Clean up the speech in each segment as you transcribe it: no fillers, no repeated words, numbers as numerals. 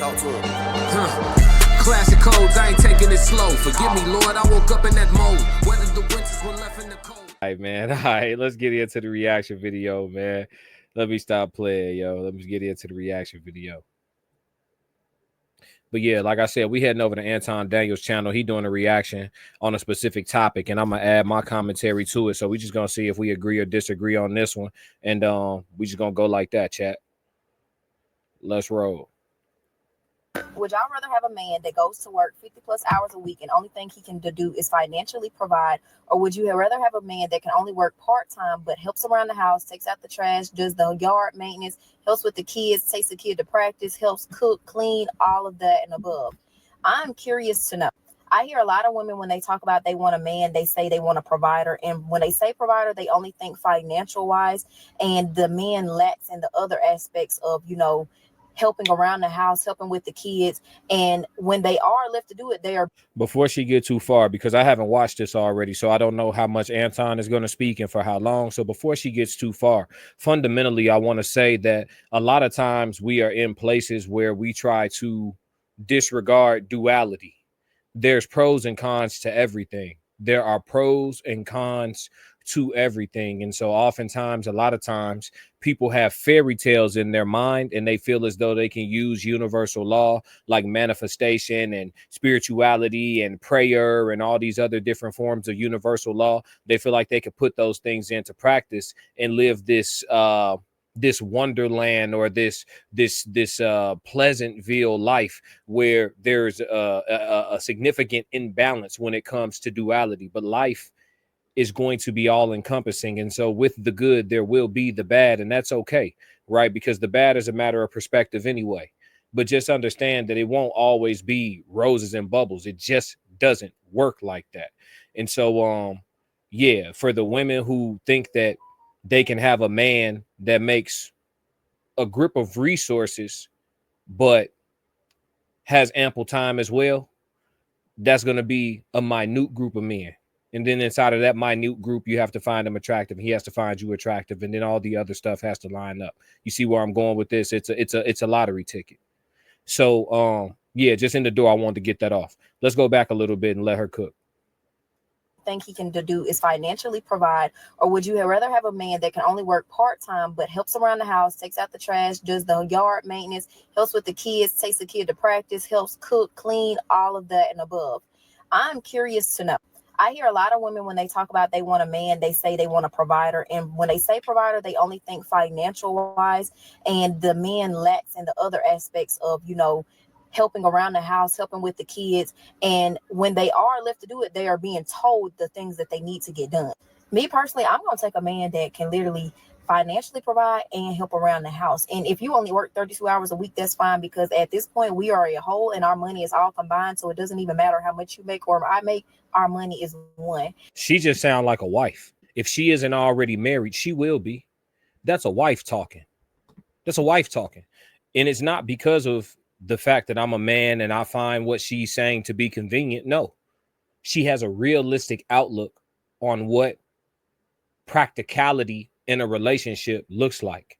Talk to him. Classic codes, I ain't taking it slow. Forgive me, Lord, I woke up in that mode. Whether the winters were left in the cold. All right, man. All right, let's get into the reaction video, man. Let me stop playing, yo. Let me get into the reaction video. But yeah, like I said, we heading over to Anton Daniels' channel. He doing a reaction on a specific topic, and I'm gonna add my commentary to it. So we just gonna see if we agree or disagree on this one, and we just gonna go like that, chat. Let's roll. Would y'all rather have a man that goes to work 50 plus hours a week and only thing he can do is financially provide? Or would you rather have a man that can only work part-time but helps around the house, takes out the trash, does the yard maintenance, helps with the kids, takes the kid to practice, helps cook, clean, all of that and above? I'm curious to know. I hear a lot of women when they talk about they want a man, they say they want a provider. And when they say provider, they only think financial wise. And the man lacks in the other aspects of, helping around the house, helping with the kids. And when they are left to do it, they are. Before she get too far, because I haven't watched this already, so I don't know how much Anton is going to speak and for how long. So before she gets too far, fundamentally, I want to say that a lot of times we are in places where we try to disregard duality. There's pros and cons to everything. There are pros and cons to everything. And so oftentimes, a lot of times, people have fairy tales in their mind and they feel as though they can use universal law like manifestation and spirituality and prayer and all these other different forms of universal law. They feel like they could put those things into practice and live this wonderland or this Pleasantville life where there's a significant imbalance when it comes to duality. But life is going to be all encompassing. And so with the good, there will be the bad, and that's okay, right? Because the bad is a matter of perspective anyway. But just understand that it won't always be roses and bubbles. It just doesn't work like that. And so, yeah, for the women who think that they can have a man that makes a grip of resources, but has ample time as well, that's going to be a minute group of men. And then inside of that minute group, you have to find him attractive. He has to find you attractive. And then all the other stuff has to line up. You see where I'm going with this? It's a lottery ticket. So, yeah, just in the door, I wanted to get that off. Let's go back a little bit and let her cook. Thing he can do is financially provide? Or would you rather have a man that can only work part-time but helps around the house, takes out the trash, does the yard maintenance, helps with the kids, takes the kid to practice, helps cook, clean, all of that and above? I'm curious to know. I hear a lot of women when they talk about they want a man, they say they want a provider. And when they say provider, they only think financial wise. And the man lacks in the other aspects of, helping around the house, helping with the kids. And when they are left to do it, they are being told the things that they need to get done. Me personally, I'm going to take a man that can literally financially provide and help around the house. And if you only work 32 hours a week, that's fine, because at this point we are a whole and our money is all combined. So it doesn't even matter how much you make or I make, our money is one. She just sounds like a wife. If she isn't already married, she will be. That's a wife talking. That's a wife talking. And it's not because of the fact that I'm a man and I find what she's saying to be convenient. No, she has a realistic outlook on what practicality in a relationship looks like.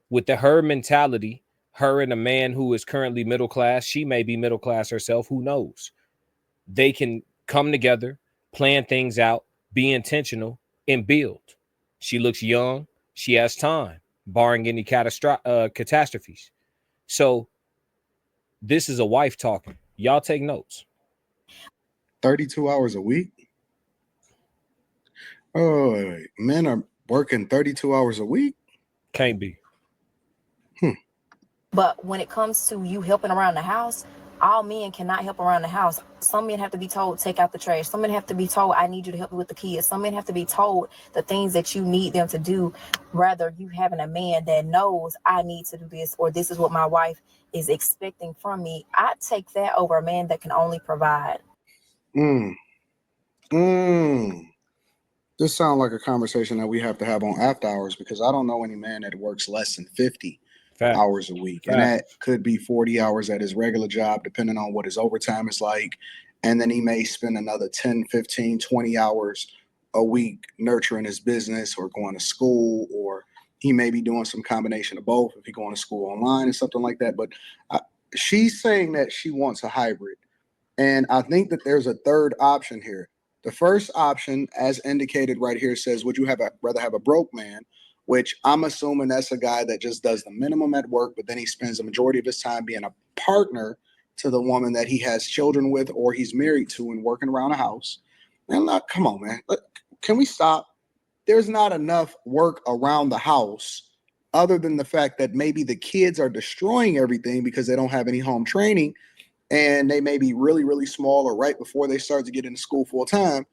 With her mentality, her and a man who is currently middle class, she may be middle class herself, who knows? They can come together, plan things out, be intentional, and build. She looks young. She has time, barring any catastrophes. So this is a wife talking. Y'all take notes. 32 hours a week? Oh, wait. Men are working 32 hours a week? Can't be. But when it comes to you helping around the house, all men cannot help around the house. Some men have to be told, take out the trash. Some men have to be told, I need you to help me with the kids. Some men have to be told the things that you need them to do. Rather, you having a man that knows I need to do this, or this is what my wife is expecting from me. I take that over a man that can only provide. This sounds like a conversation that we have to have on After Hours, because I don't know any man that works less than 50 hours a week. And that could be 40 hours at his regular job, depending on what his overtime is like. And then he may spend another 10, 15, 20 hours a week nurturing his business or going to school, or he may be doing some combination of both if he's going to school online or something like that. But she's saying that she wants a hybrid. And I think that there's a third option here. The first option, as indicated right here, says, would you rather have a broke man? Which I'm assuming that's a guy that just does the minimum at work, but then he spends the majority of his time being a partner to the woman that he has children with or he's married to and working around the house. And look, come on, man. Can we stop? There's not enough work around the house other than the fact that maybe the kids are destroying everything because they don't have any home training and they may be really, really small or right before they start to get into school full time.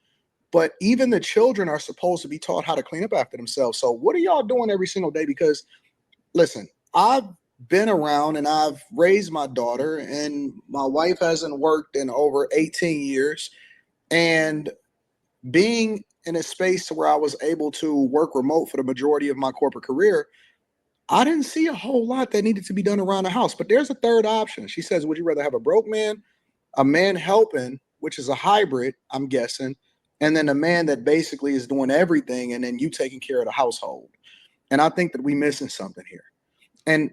But even the children are supposed to be taught how to clean up after themselves. So what are y'all doing every single day? Because listen, I've been around and I've raised my daughter, and my wife hasn't worked in over 18 years. And being in a space where I was able to work remote for the majority of my corporate career, I didn't see a whole lot that needed to be done around the house. But there's a third option. She says, would you rather have a broke man, a man helping, which is a hybrid, I'm guessing, and then a man that basically is doing everything and then you taking care of the household? And I think that we're missing something here. And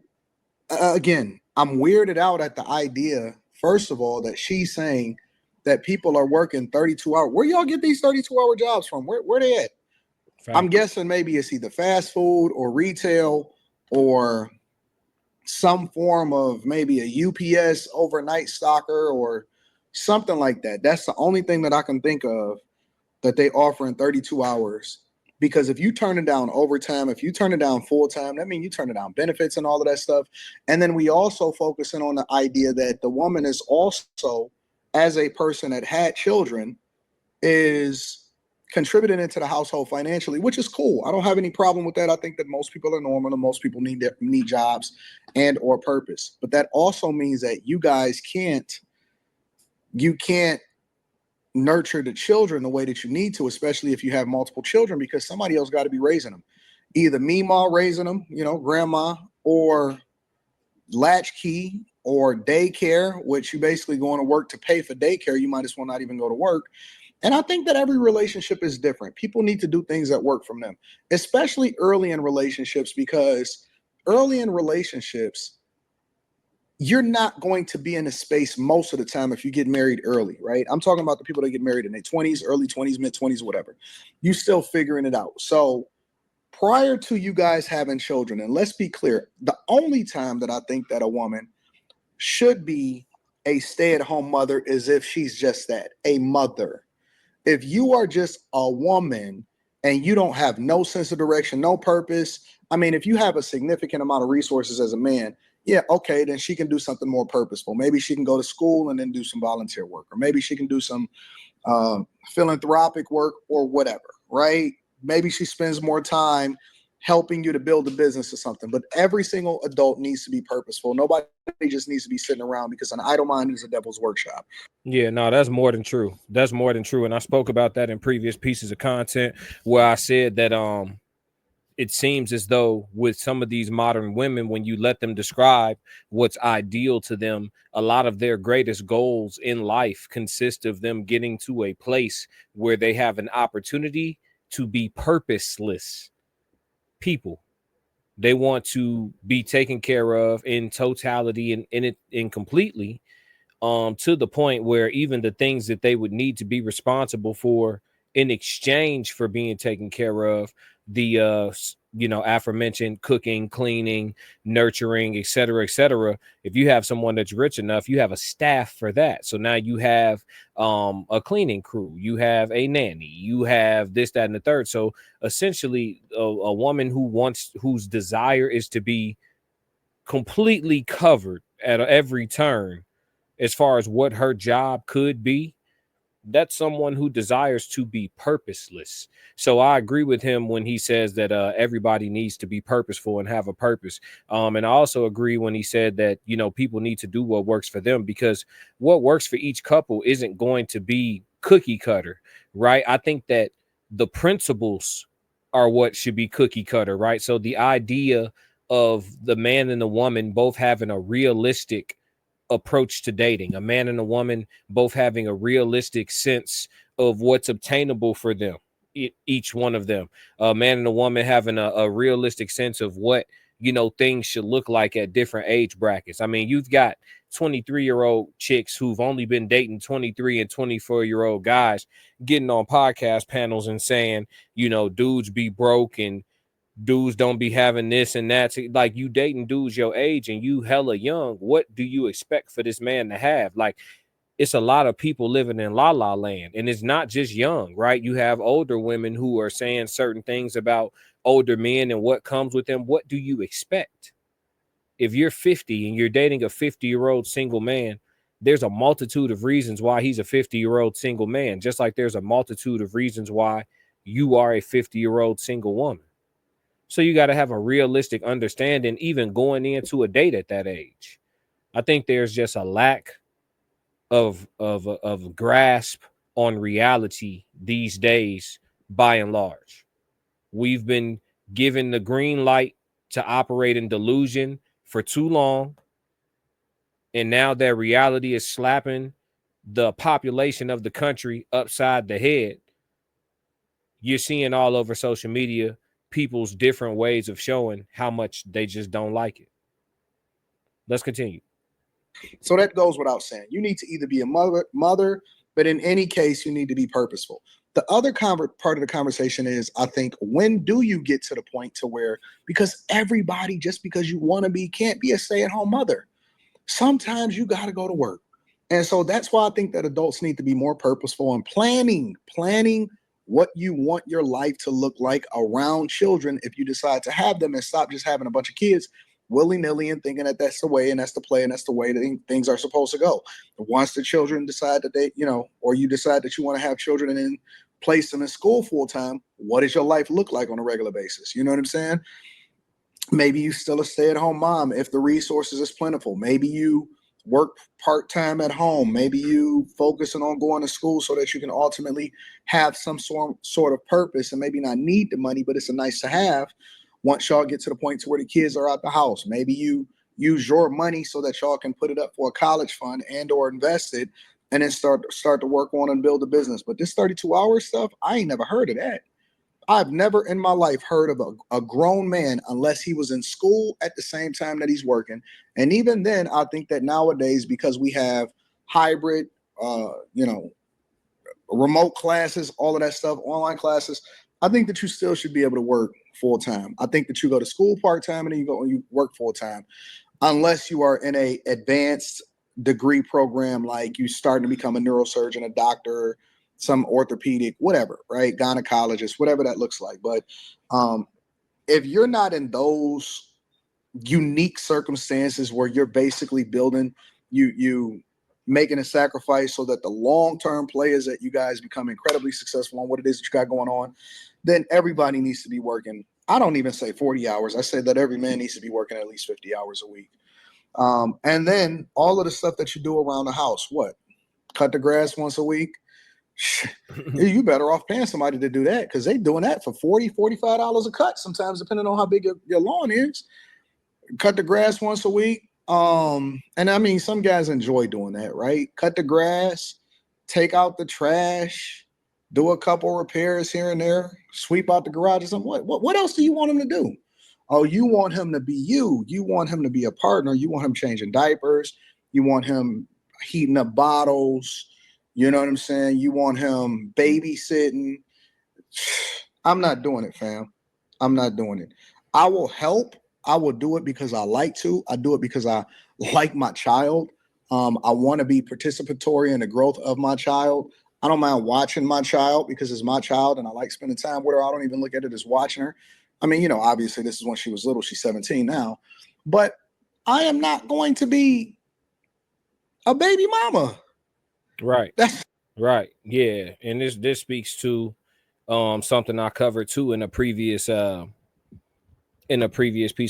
again, I'm weirded out at the idea, first of all, that she's saying that people are working 32 hours. Where y'all get these 32-hour jobs from? Where they at? Fact. I'm guessing maybe it's either fast food or retail or some form of maybe a UPS overnight stocker or something like that. That's the only thing that I can think of that they offer in 32 hours. Because if you turn it down overtime, if you turn it down full time, that means you turn it down benefits and all of that stuff. And then we also focusing on the idea that the woman is also, as a person that had children, is contributing into the household financially, which is cool. I don't have any problem with that. I think that most people are normal and most people need jobs and or purpose. But that also means that you guys can't nurture the children the way that you need to, especially if you have multiple children, because somebody else got to be raising them. Either Meemaw raising them, grandma, or latchkey or daycare, which you basically going to work to pay for daycare. You might as well not even go to work. And I think that every relationship is different. People need to do things that work from them, especially early in relationships, because early in relationships, you're not going to be in a space most of the time if you get married early, right? I'm talking about the people that get married in their 20s, early 20s, mid 20s, whatever. You still figuring it out. So prior to you guys having children, and let's be clear, the only time that I think that a woman should be a stay-at-home mother is if she's just that, a mother. If you are just a woman and you don't have no sense of direction, no purpose, I mean, if you have a significant amount of resources as a man, yeah, okay, then she can do something more purposeful. Maybe she can go to school and then do some volunteer work, or maybe she can do some philanthropic work or whatever, right? Maybe she spends more time helping you to build a business or something. But every single adult needs to be purposeful. Nobody just needs to be sitting around, because an idle mind is a devil's workshop. Yeah, no, that's more than true. That's more than true. And I spoke about that in previous pieces of content where I said that it seems as though with some of these modern women, when you let them describe what's ideal to them, a lot of their greatest goals in life consist of them getting to a place where they have an opportunity to be purposeless people. They want to be taken care of in totality and completely, to the point where even the things that they would need to be responsible for in exchange for being taken care of, the aforementioned cooking, cleaning, nurturing, et cetera, if you have someone that's rich enough, you have a staff for that. So now you have a cleaning crew, you have a nanny, you have this, that, and the third. So essentially a woman whose desire is to be completely covered at every turn as far as what her job could be, that's someone who desires to be purposeless. So I agree with him when he says that everybody needs to be purposeful and have a purpose. And I also agree when he said that, people need to do what works for them, because what works for each couple isn't going to be cookie cutter, right? I think that the principles are what should be cookie cutter, right? So the idea of the man and the woman both having a realistic approach to dating, a man and a woman both having a realistic sense of what's obtainable for them, each one of them, a man and a woman having a realistic sense of what things should look like at different age brackets. I mean, you've got 23-year-old chicks who've only been dating 23 and 24-year-old guys getting on podcast panels and saying, dudes be broke and dudes don't be having this and that. Like, you dating dudes your age and you hella young. What do you expect for this man to have? Like, it's a lot of people living in la la land, and it's not just young, right? You have older women who are saying certain things about older men and what comes with them. What do you expect? If you're 50 and you're dating a 50-year-old single man, there's a multitude of reasons why he's a 50-year-old single man, just like there's a multitude of reasons why you are a 50-year-old single woman. So you got to have a realistic understanding, even going into a date at that age. I think there's just a lack of grasp on reality these days, by and large. We've been given the green light to operate in delusion for too long, and now that reality is slapping the population of the country upside the head, you're seeing all over social media people's different ways of showing how much they just don't like it. Let's continue. So that goes without saying. You need to either be a mother, but in any case, you need to be purposeful. The other part of the conversation is, I think, when do you get to the point to where, because everybody, just because you want to be, can't be a stay-at-home mother. Sometimes you got to go to work. And so that's why I think that adults need to be more purposeful in planning what you want your life to look like around children if you decide to have them, and stop just having a bunch of kids willy-nilly and thinking that that's the way and that's the play and that's the way that things are supposed to go. Once the children decide that they, or you decide that you want to have children and then place them in school full-time, what does your life look like on a regular basis? You know what I'm saying? Maybe you still a stay-at-home mom if the resources is plentiful. Maybe you work part-time at home. Maybe you focusing on going to school so that you can ultimately have some sort of purpose and maybe not need the money, but it's a nice to have once y'all get to the point to where the kids are out the house. Maybe you use your money so that y'all can put it up for a college fund and or invest it and then start to work on and build a business. But this 32-hour stuff, I ain't never heard of that. I've never in my life heard of a grown man unless he was in school at the same time that he's working. And even then, I think that nowadays, because we have hybrid, remote classes, all of that stuff, online classes, I think that you still should be able to work full time. I think that you go to school part time and then you work full time, unless you are in a advanced degree program, like you starting to become a neurosurgeon, a doctor, some orthopedic, whatever, right? Gynecologist, whatever that looks like. But if you're not in those unique circumstances where you're basically building, you making a sacrifice so that the long-term play is that you guys become incredibly successful on what it is that you got going on, then everybody needs to be working. I don't even say 40 hours. I say that every man needs to be working at least 50 hours a week. And then all of the stuff that you do around the house, what? Cut the grass once a week? You better off paying somebody to do that, because they doing that for $40, $45 a cut sometimes, depending on how big your lawn is. Cut the grass once a week. And I mean, some guys enjoy doing that, right? Cut the grass, take out the trash, do a couple repairs here and there, sweep out the garage or something. What else do you want him to do? Oh, you want him to be you. You want him to be a partner. You want him changing diapers. You want him heating up bottles. You know what I'm saying? You want him babysitting. I'm not doing it, fam. I'm not doing it. I will help. I will do it because I like to. I do it because I like my child. I want to be participatory in the growth of my child. I don't mind watching my child because it's my child and I like spending time with her. I don't even look at it as watching her. I mean, obviously this is when she was little. She's 17 now. But I am not going to be a baby mama. Right. Right. Yeah. And this speaks to something I covered too in a previous piece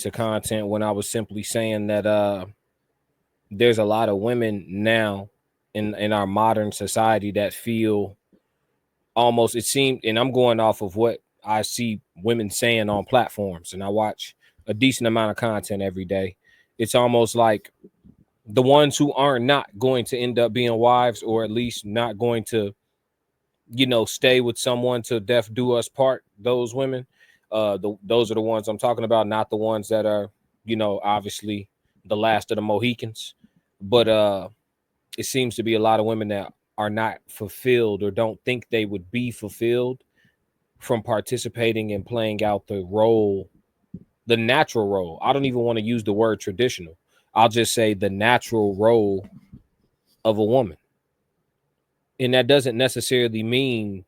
of content, when I was simply saying that there's a lot of women now in our modern society that feel almost, it seemed, and I'm going off of what I see women saying on platforms, and I watch a decent amount of content every day. It's almost like the ones who are not going to end up being wives, or at least not going to, stay with someone to death do us part, those women, those are the ones I'm talking about, not the ones that are, obviously the last of the Mohicans. But it seems to be a lot of women that are not fulfilled or don't think they would be fulfilled from participating and playing out the role, the natural role. I don't even want to use the word traditional. I'll just say the natural role of a woman. And that doesn't necessarily mean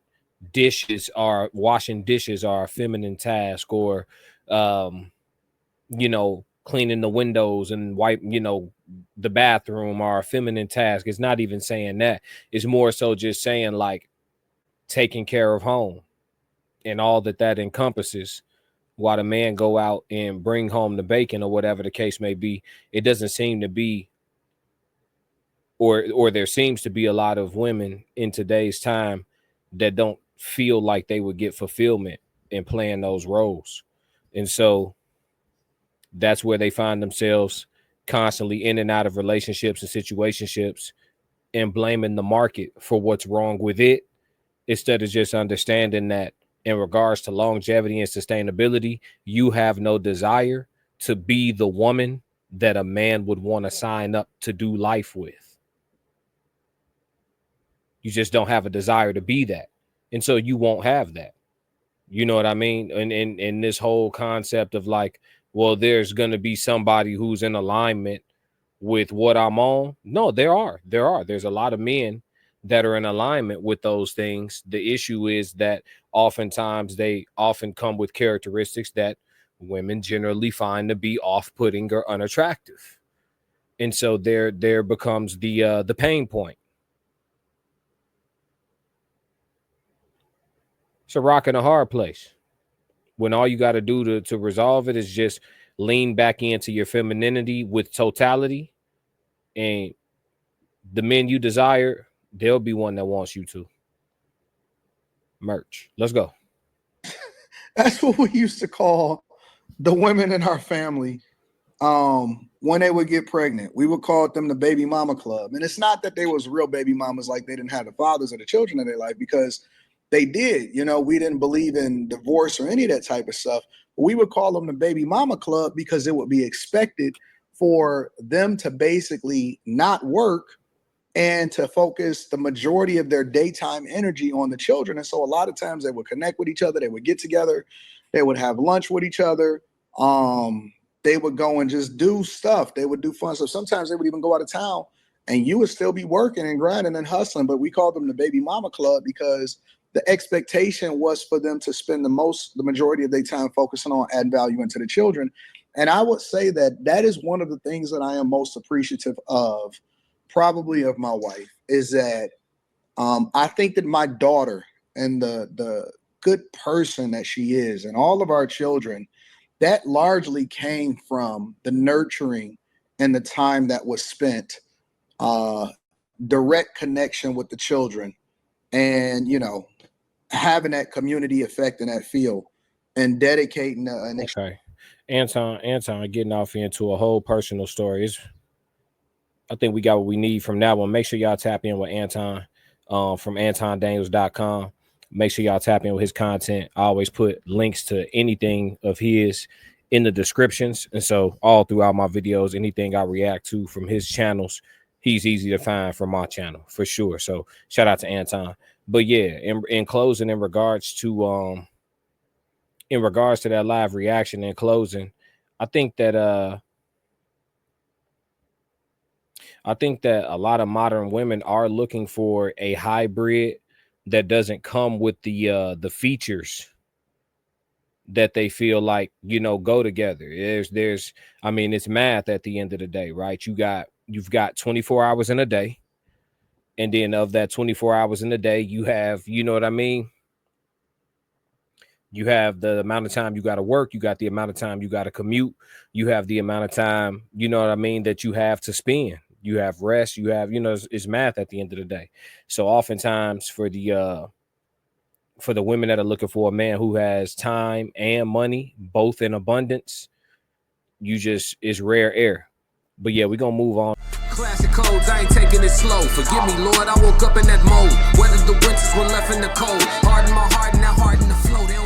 washing dishes are a feminine task, or cleaning the windows and the bathroom are a feminine task. It's not even saying that. It's more so just saying like taking care of home and all that encompasses, while the man go out and bring home the bacon or whatever the case may be. It doesn't seem to be, or there seems to be a lot of women in today's time that don't feel like they would get fulfillment in playing those roles. And so that's where they find themselves constantly in and out of relationships and situationships and blaming the market for what's wrong with it, instead of just understanding that in regards to longevity and sustainability, you have no desire to be the woman that a man would want to sign up to do life with. You just don't have a desire to be that. And so you won't have that. You know what I mean? And this whole concept of like, well, there's going to be somebody who's in alignment with what I'm on. No, there are. There's a lot of men that are in alignment with those things. The issue is that oftentimes they often come with characteristics that women generally find to be off-putting or unattractive. And so there becomes the pain point. It's a rock and a hard place when all you got to do to resolve it is just lean back into your femininity with totality, and the men you desire, there'll be one that wants you to. Merch. Let's go. That's what we used to call the women in our family when they would get pregnant. We would call them the baby mama club. And it's not that they was real baby mamas, like they didn't have the fathers or the children in their life, because they did. We didn't believe in divorce or any of that type of stuff. But we would call them the baby mama club because it would be expected for them to basically not work and to focus the majority of their daytime energy on the children. And so a lot of times they would connect with each other. They would get together. They would have lunch with each other. They would go and just do stuff. They would do fun stuff. Sometimes they would even go out of town and you would still be working and grinding and hustling. But we called them the baby mama club because the expectation was for them to spend the majority of their time focusing on adding value into the children. And I would say that is one of the things that I am most appreciative of, probably of my wife, is that I think that my daughter and the good person that she is and all of our children, that largely came from the nurturing and the time that was spent, direct connection with the children, and having that community effect and that feel, and dedicating okay. Anton getting off into a whole personal story. I think we got what we need from that one. Make sure y'all tap in with Anton from AntonDaniels.com. Make sure y'all tap in with his content. I always put links to anything of his in the descriptions. And so all throughout my videos, anything I react to from his channels, he's easy to find from my channel for sure. So shout out to Anton. But yeah, in closing, in regards to that live reaction, in closing, I think that a lot of modern women are looking for a hybrid that doesn't come with the features that they feel like go together. It's math at the end of the day, right? You've got 24 hours in a day. And then of that 24 hours in the day, you have, you have the amount of time you got to work. You got the amount of time you got to commute. You have the amount of time, that you have to spend. You have rest. You have, it's math at the end of the day. So oftentimes for the women that are looking for a man who has time and money, both in abundance, it's rare air. But yeah, we're going to move on. Classic codes, I ain't taking it slow. Forgive me, Lord, I woke up in that mode. Weathered the winters when left in the cold. Harden my heart and I harden the flow.